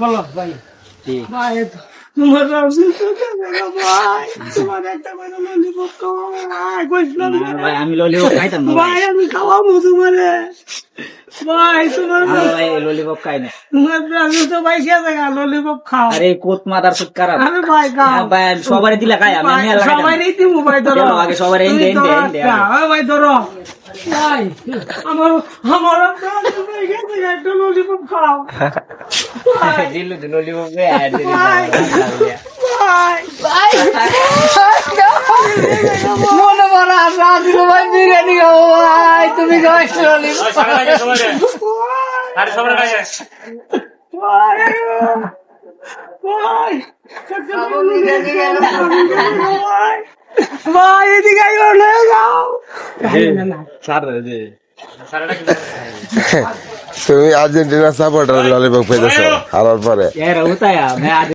বলো ভাই কি? ভাই তোমার রাউসিল তো ভাই তোমার একটা করে ললিপপ ভাই কইছিলাম না ভাই, আমি ললিপপ খাইতাম না ভাই। ভাই আমি খাওয়াবো তোমারে ভাই তোমার আমি ভাই ললিপপ খাই না। তোমার রাউসিল তো ভাই খেয়ে দেখা ললিপপ খাও আরে কোত মাদার সুট খারাপ। আরে ভাই খাও ভাই আমি সবারই দিলা খাই, আমি এমনি আল্লাহ সবাই নেই তুমি ভাই ধরো দেও, আগে সবার এই তুমি দেন, ধরো দেন, দেন। একটা। ভাই ধরো ভাই আমার আমার ভাই খেয়ে দেখা একটা ললিপপ খাও ভাই দিলু তো ললিপপ রে আর দিলু ভাই ভাই মনে মনে আসা দিল ভাই বিরিয়ানি খাবো ভাই তুমি খাওয়াইছো ভাই ভাই ভাই এদিকে আইও না যাও তুমি আর্জেন্টিনা সাপোর্টার ললিপপ পেয়েছো হারার পরে এরা উতায়া